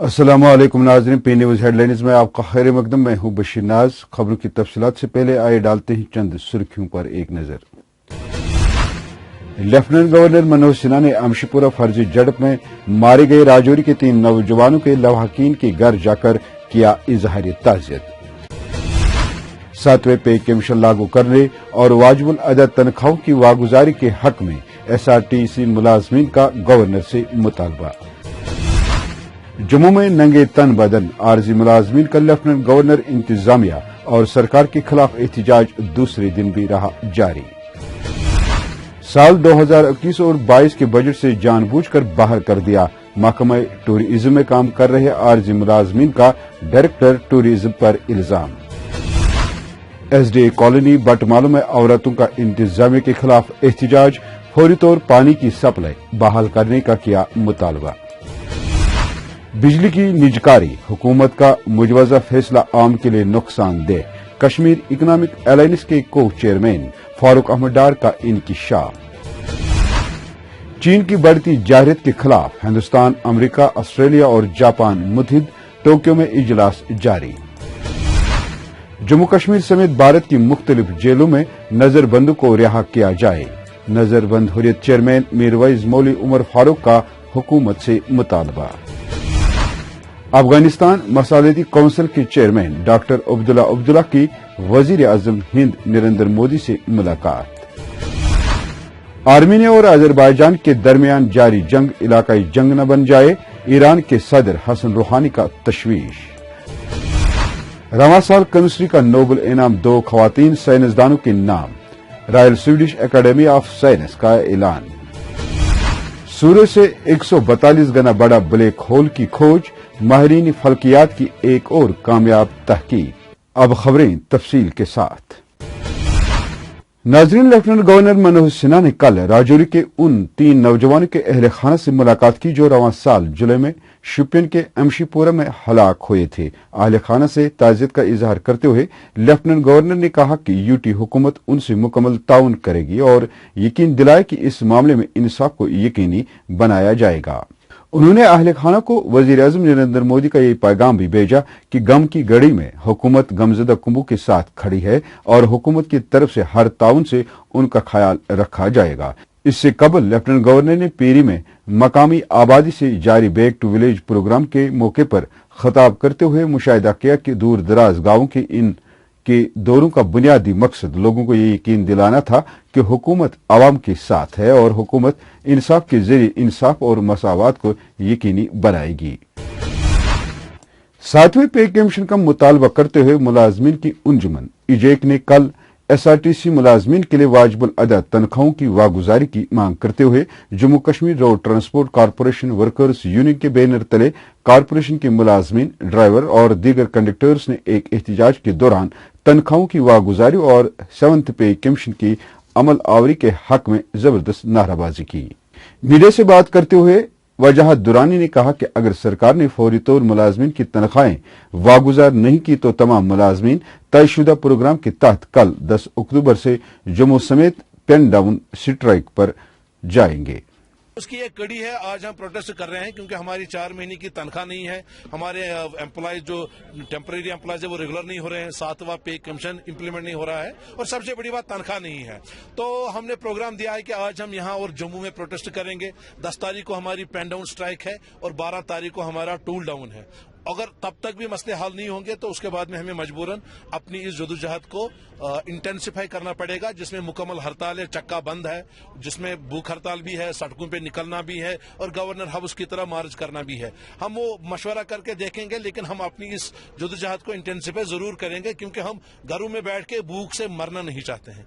अस्सलाम वालेकुम नाज़रीन, पी न्यूज हेडलाइंस में आपका खैर मकदम। मैं हूं बशीर नाज। खबरों की तफसीलात से पहले आइए डालते हैं चंद सुर्खियों पर एक नजर। लेफ्टिनेंट गवर्नर मनोज सिन्हा ने अमशीपुरा फर्जी झड़प में मारे गए राजौरी के 3 नौजवानों के लवाहकीन के घर जाकर किया इजहार ताज़ियत। 7वें पे कमीशन लागू करने और वाजिबुल अदा तनख्वाहों की वागुजारी के हक में SRTC मुलाजमीन का गवर्नर से मुतालबा। जम्मू में नंगे तन बदन आरजी मुलाजमीन का लेफ्टिनेंट गवर्नर, इंतजामिया और सरकार के खिलाफ एहतजाज दूसरे दिन भी रहा जारी। साल 2021 और 22 के बजट से जानबूझकर बाहर कर दिया। महकमा टूरिज्म में काम कर रहे आरजी मुलाजमीन का डायरेक्टर टूरिज्म पर इल्जाम। SDA कॉलोनी बटमालू में औरतों का इंतजामिया के खिलाफ एहतजाज, फौरी तौर पानी की सप्लाई बहाल करने का किया मुतालबा। बिजली की निजकारी, हुकूमत का मुजवजा फैसला आम के लिए नुकसानदेह। कश्मीर इकोनॉमिक अलायंस के को चेयरमैन फारूक अहमद डार का इंकिशाफ। चीन की बढ़ती जारहत के खिलाफ हिंदुस्तान, अमेरिका, ऑस्ट्रेलिया और जापान मुत्तहिद। टोक्यो में इजलास जारी। जम्मू कश्मीर समेत भारत की मुख्तलिफ जेलों में नजरबंदों को रिहा किया जाए। नजरबंद हुर्रियत चेयरमैन मीरवाइज मौली उमर फारूक का हुकूमत से मुतालबा। अफगानिस्तान मसालेती काउंसिल के चेयरमैन डॉक्टर अब्दुल्ला की वजीर आजम हिंद नरेंद्र मोदी से मुलाकात। आर्मीनिया और अजरबैजान के दरमियान जारी जंग इलाकाई जंग न बन जाए, ईरान के सदर हसन रूहानी का तशवीश। रवां साल केमिस्ट्री का नोबेल इनाम 2 खवातीन साइंसदानों के नाम। Royal Swedish academy of science का ऐलान। सूरज से 142 गुना बड़ा ब्लैक होल की खोज, माहिरीन फल्कियात की एक और कामयाब तहकीक। अब खबरें तफसील के साथ। नाजरीन, लेफ्टिनेंट गवर्नर मनोज सिन्हा ने कल राजौरी के उन 3 नौजवानों के अहले खाना से मुलाकात की जो रवां साल जुलाई में शोपियान के अमशीपुरा में हलाक हुए थे। अहले खाना से ताज़ियत का इजहार करते हुए लेफ्टिनेंट गवर्नर ने कहा कि यूटी हुकूमत उनसे मुकम्मल ताउन करेगी और यकीन दिलाया कि इस मामले में इंसाफ को यकीनी बनाया जाएगा। उन्होंने अहले खाना को वजीर आजम नरेंद्र मोदी का ये पैगाम भी भेजा कि गम की घड़ी में हुकूमत गमजदा कुंबों के साथ खड़ी है और हुकूमत की तरफ से हर ताउन से उनका ख्याल रखा जाएगा। इससे कबल लेफ्टिनेंट गवर्नर ने पीरी में मकामी आबादी से जारी बैक टू विलेज प्रोग्राम के मौके पर खिताब करते हुए मुशाहिदा किया कि दूर दराज गांवों के इन के दौरों का बुनियादी मकसद लोगों को ये यकीन दिलाना था कि हुकूमत आवाम के साथ है और हुकूमत इंसाफ के जरिए इंसाफ और मसावत को यकीनी बनाएगी। 7वें पे कमीशन का मुतालबा करते हुए मुलाजमीन की अंजुमन इजेक ने कल SRTC मुलाजमीन के लिए वाजिबुल अदा तनख्वाहों की वागुजारी की मांग करते हुए Jammu Kashmir road transport corporation workers union के बैनर तले कारपोरेशन के मुलाजमीन, ड्राइवर और दीगर कंडक्टर्स ने एक एहतजाज के दौरान तनख्वाहों की वागुजारी और 7th पे कमीशन की अमल आवरी के हक में जबरदस्त नाराबाजी की। मीडिया से बात करते हुए वजाहत दुरानी ने कहा कि अगर सरकार ने फौरी तौर मुलाजमीन की तनख्वाहें वागुजार नहीं की तो तमाम मुलाजमीन तयशुदा प्रोग्राम के तहत कल 10 अक्टूबर से जम्मू समेत पेन डाउन स्ट्राइक पर जाएंगे। उसकी एक कड़ी है। आज हम प्रोटेस्ट कर रहे हैं क्योंकि हमारी 4 महीने की तनख्वाह नहीं है। हमारे एम्प्लॉयज जो टेम्परेरी एम्प्लॉयज है वो रेगुलर नहीं हो रहे हैं। 7वां पे कमीशन इंप्लीमेंट नहीं हो रहा है और सबसे बड़ी बात तनख्वाह नहीं है। तो हमने प्रोग्राम दिया है कि आज हम यहाँ और जम्मू में प्रोटेस्ट करेंगे। 10 तारीख को हमारी पेन डाउन स्ट्राइक है और 12 तारीख को हमारा टूल डाउन है। अगर तब तक भी मसले हल नहीं होंगे तो उसके बाद में हमें मजबूरन अपनी इस जदोजहद को इंटेंसिफाई करना पड़ेगा, जिसमें मुकम्मल हड़ताल है, चक्का बंद है, जिसमें भूख हड़ताल भी है, सड़कों पे निकलना भी है और गवर्नर हाउस की तरह मार्च करना भी है। हम वो मशवरा करके देखेंगे, लेकिन हम अपनी इस जदोजहद को इंटेंसिफाई जरूर करेंगे क्योंकि हम घरों में बैठ के भूख से मरना नहीं चाहते हैं।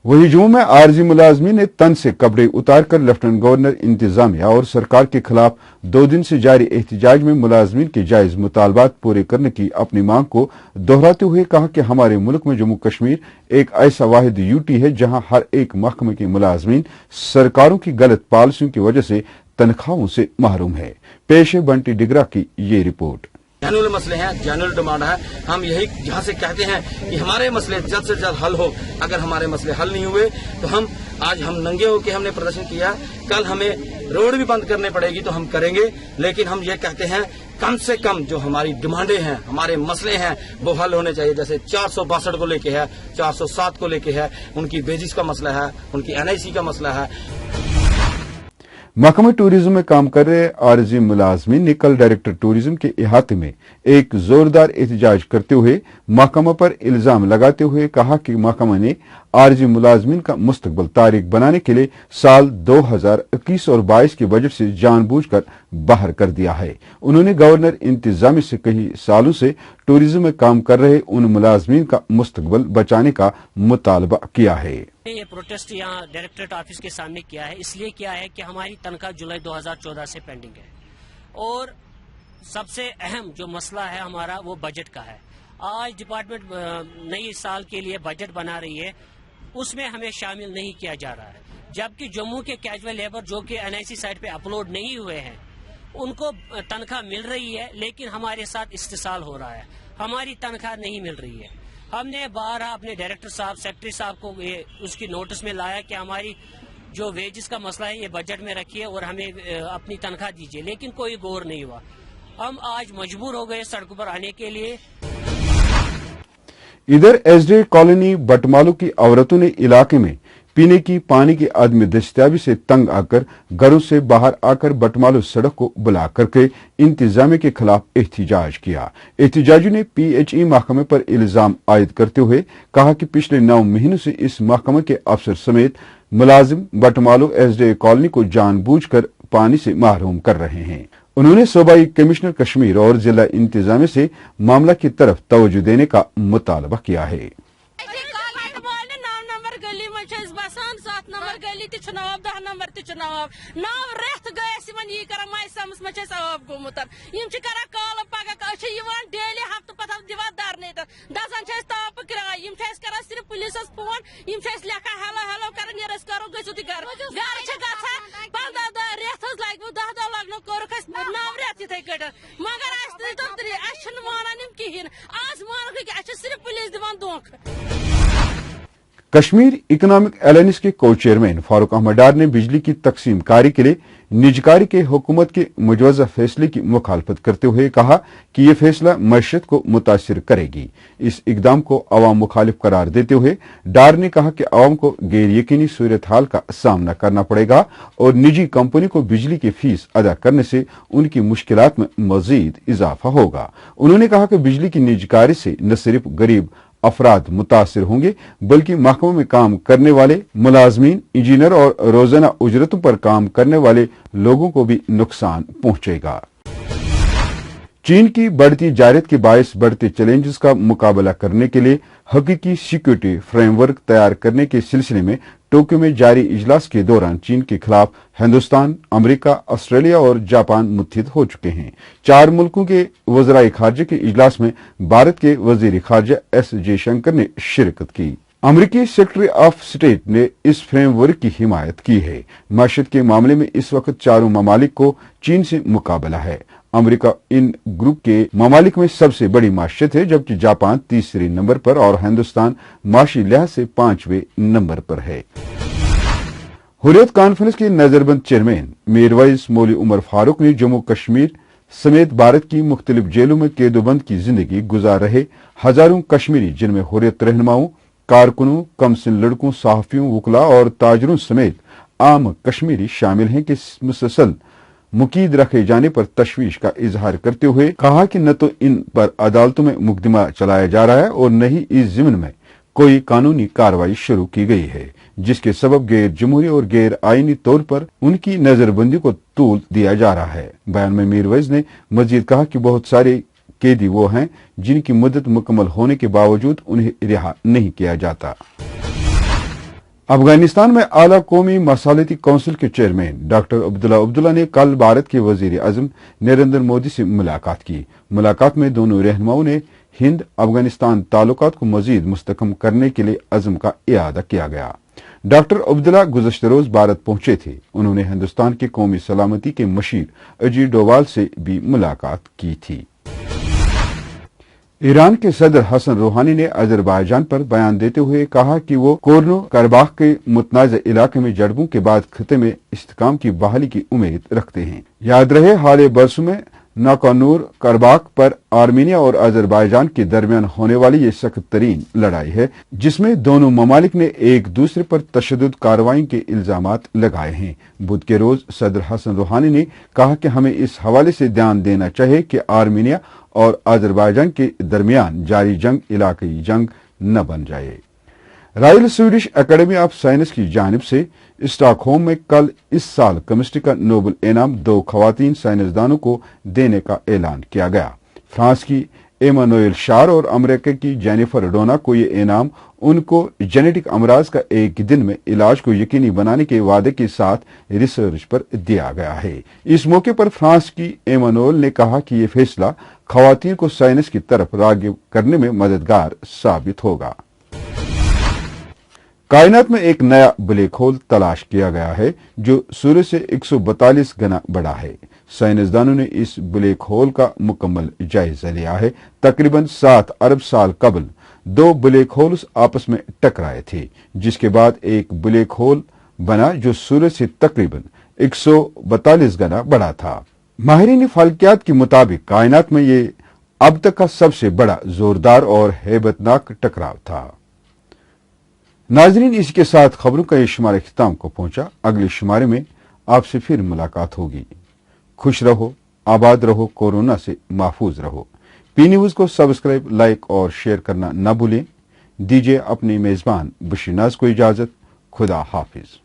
वहीं जम्मू में आरजी मुलाजमीन ने तन से कपड़े उतारकर लेफ्टिनेंट गवर्नर, इंतजामिया और सरकार के खिलाफ 2 दिन से जारी एहतजाज में मुलाजमीन के जायज मुतालबात पूरे करने की अपनी मांग को दोहराते हुए कहा कि हमारे मुल्क में जम्मू कश्मीर एक ऐसा वाहिद यूटी है जहां हर एक महकमे के मुलाजमीन सरकारों की गलत पॉलिसियों की वजह से तनख्वाहों से महरूम है। पेश है बंटी डिगरा की ये रिपोर्ट। जेन्युइन मसले हैं, जेन्युइन डिमांड है। हम यही यहाँ से कहते हैं कि हमारे मसले जल्द से जल्द हल हो। अगर हमारे मसले हल नहीं हुए तो हम नंगे होकर हमने प्रदर्शन किया, कल हमें रोड भी बंद करने पड़ेगी तो हम करेंगे। लेकिन हम ये कहते हैं कम से कम जो हमारी डिमांडें हैं, हमारे मसले हैं, वो हल होने चाहिए। जैसे 462 को लेके है, 407 को लेके है, उनकी बेजिस का मसला है, उनकी NIC का मसला है। महकमा टूरिज्म में काम कर रहे आरजी मुलाजमीन ने कल डायरेक्टर टूरिज्म के इहाते में एक जोरदार एहतजाज करते हुए महकमा पर इल्जाम लगाते हुए कहा कि महकमा ने आरजी मुलाजमीन का मुस्तकबिल तारीख बनाने के लिए साल 2021 और 22 के बजट से जानबूझकर बाहर कर दिया है। उन्होंने गवर्नर इंतजामी से कई सालों से टूरिज्म में काम कर रहे उन मुलाजमीन का मुस्तकबिल बचाने का मुतालबा किया है। ये प्रोटेस्ट यहाँ डायरेक्टरेट ऑफिस के सामने किया है, इसलिए किया है कि हमारी तनख्वाह जुलाई 2014 से पेंडिंग है और सबसे अहम जो मसला है हमारा वो बजट का है। आज डिपार्टमेंट नई साल के लिए बजट बना रही है, उसमें हमें शामिल नहीं किया जा रहा है, जबकि जम्मू के कैजुअल लेबर जो कि NIC साइट पे अपलोड नहीं हुए हैं उनको तनख्वाह मिल रही है, लेकिन हमारे साथ इस्तेसाल हो रहा है, हमारी तनख्वाह नहीं मिल रही है। हमने बारह अपने डायरेक्टर साहब, सेक्रेटरी साहब को उसकी नोटिस में लाया कि हमारी जो वेजेस का मसला है ये बजट में रखिए और हमें अपनी तनख्वाह दीजिए, लेकिन कोई गौर नहीं हुआ। हम आज मजबूर हो गए सड़कों पर आने के लिए। इधर एसडी कॉलोनी बटमालू की औरतों ने इलाके में पीने की पानी की अदम दस्तयाबी से तंग आकर घरों से बाहर आकर बटमालू सड़क को ब्लॉक करके इंतजामिया के खिलाफ एहतजाज किया। एहतजाजियों ने PHE महकमे पर इल्जाम आयद करते हुए कहा कि पिछले 9 महीनों से इस महकमे के अफसर समेत मुलाजिम बटमालू एसडी कॉलोनी को जानबूझकर पानी से महरूम कर रहे हैं। उन्होंने सूबाई कमिश्नर कश्मीर और जिला इंतजामिया से मामला की तरफ तवज्जो देने का मुतालबा किया है। 7 नंबर गली ति 10 नंबर ति 9 रेत गए ये कर मैसमस मे आब गोमुत करा कॉल पगह डेली हफ्त पत दिवान धरने दसान ताप किराय करा सिर्फ पुलिस फोन लेखा हेलो हेलो कर करो गो घर घर 15 रेत लग 10 लगन कोरुक 9 रेत इथे कट मगर मानान कहें आज मान सिर्फ पुलिस दिवान धोख। कश्मीर इकोनॉमिक अलायंस के को चेयरमैन फारूक अहमद डार ने बिजली की तकसीम कारी के लिए निजकारी के हुकूमत के मुजवजा फैसले की मुखालफत करते हुए कहा कि यह फैसला मईशत को मुतासिर करेगी। इस इकदाम को अवाम मुखालिफ करार देते हुए डार ने कहा कि अवाम को गैर यकीनी सूरत हाल का सामना करना पड़ेगा और निजी कंपनी को बिजली की फीस अदा करने से उनकी मुश्किलात में मजीद इजाफा होगा। उन्होंने कहा कि बिजली की निजकारी से न सिर्फ गरीब अफराद मुतासिर होंगे बल्कि महकमे में काम करने वाले मुलाजमीन, इंजीनियर और रोजाना उजरतों पर काम करने वाले लोगों को भी नुकसान पहुंचेगा। चीन की बढ़ती जायरत के बायस बढ़ते चैलेंजेस का मुकाबला करने के लिए हकीकी सिक्योरिटी फ्रेमवर्क तैयार करने के सिलसिले में टोक्यो में जारी इजलास के दौरान चीन के खिलाफ हिंदुस्तान, अमेरिका, ऑस्ट्रेलिया और जापान मुत्तहिद हो चुके हैं। 4 मुल्कों के वज़राए खारजा के इजलास में भारत के वजीर खारजा S जयशंकर ने शिरकत की। अमेरिकी सेक्रेटरी ऑफ स्टेट ने इस फ्रेमवर्क की हिमायत की है। मईशत के मामले में इस वक्त चारों ममालिक को चीन से मुकाबला है। अमेरिका इन ग्रुप के ममालिक में सबसे बड़ी माशियत है, जबकि जापान तीसरे नंबर पर और हिंदुस्तान माशी लिहाज से 5वें नंबर पर है। हुर्रियत कॉन्फ्रेंस के नजरबंद चेयरमैन मीरवाइज मौली उमर फारूक ने जम्मू कश्मीर समेत भारत की मुख्तलिफ जेलों में कैदोबंद की जिंदगी गुजार रहे हजारों कश्मीरी, जिनमें हुर्रियत रहनुमाओं, कारकुनों, कमसिन लड़कों, सहाफियों, वकला और ताजरों समेत आम कश्मीरी शामिल हैं कि मुसलसल मुकीद रखे जाने पर तशवीश का इजहार करते हुए कहा कि न तो इन पर अदालतों में मुकदमा चलाया जा रहा है और न ही इस जिम्न में कोई कानूनी कार्रवाई शुरू की गई है, जिसके सबब गैर जमहूरी और गैर आईनी तौर पर उनकी नजरबंदी को तूल दिया जा रहा है। बयान में मीरवैज ने मजीद कहा कि बहुत सारे कैदी वो हैं जिनकी मुद्दत मुकम्मल होने के बावजूद उन्हें रिहा नहीं किया जाता। अफगानिस्तान में आला कौमी मसालती काउंसिल के चेयरमैन डॉक्टर अब्दुल्ला ने कल भारत के वजीर आजम नरेंद्र मोदी से मुलाकात की। मुलाकात में दोनों रहनुमाओं ने हिंद अफगानिस्तान ताल्लुकात को मजीद मुस्तकम करने के लिए अज़म का इयादा किया गया। डॉक्टर अब्दुल्ला गुज़श्ता रोज भारत पहुंचे थे। उन्होंने हिंदुस्तान के कौमी सलामती के मशीर अजीत डोवाल से भी मुलाकात की थी। ईरान के सदर हसन रूहानी ने अजरबैजान पर बयान देते हुए कहा कि वो कोर्नो करबाख के मुतनाज़ इलाके में झड़पों के बाद खिते में इस्तेकाम की बहाली की उम्मीद रखते हैं। याद रहे, हाल बरसों में नाकोर्नो करबाख पर आर्मीनिया और अजरबैजान के दरमियान होने वाली ये सख्त तरीन लड़ाई है, जिसमें दोनों ममालिक ने एक दूसरे पर तशद्दुद कार्रवाई के इल्जामात लगाए हैं। बुध के रोज सदर हसन रूहानी ने कहा कि हमें इस हवाले से ध्यान देना चाहिए कि आर्मीनिया और अजरबैजान के दरमियान जारी जंग इलाकाई जंग न बन जाए। Royal Swedish academy of science की जानिब से स्टॉकहोम में कल इस साल केमिस्ट्री का नोबेल इनाम 2 खवातीन साइंसदानों को देने का ऐलान किया गया। फ्रांस की एमानुएल शार और अमेरिका की जेनिफर डोना को ये इनाम उनको जेनेटिक अमराज का एक दिन में इलाज को यकीनी बनाने के वादे के साथ रिसर्च पर दिया गया है। इस मौके पर फ्रांस की एमानुएल ने कहा कि ये फैसला खवातीन को साइंस की तरफ राग़िब करने में मददगार साबित होगा। कायनात में एक नया ब्लैक होल तलाश किया गया है जो सूर्य से 142 गुना बड़ा है। साइंसदानों ने इस ब्लैक होल का मुकम्मल जायजा लिया है। तकरीबन 7 अरब साल कबल 2 ब्लैक होल्स आपस में टकराए थे, जिसके बाद एक ब्लैक होल बना जो सूर्य से तकरीबन 142 गुना बड़ा था। माहिरीन फल्कियात के मुताबिक कायनात में ये अब तक का सबसे बड़ा जोरदार और हैबतनाक टकराव था। नाजरीन, इसके साथ खबरों का ये शुमारे खिताम को पहुंचा। अगले शुमारे में आपसे फिर मुलाकात होगी। खुश रहो, आबाद रहो, कोरोना से महफूज रहो। पी न्यूज को सब्सक्राइब, लाइक और शेयर करना न भूलें। दीजिए अपनी मेजबान बशीर नाज को इजाजत। खुदा हाफिज।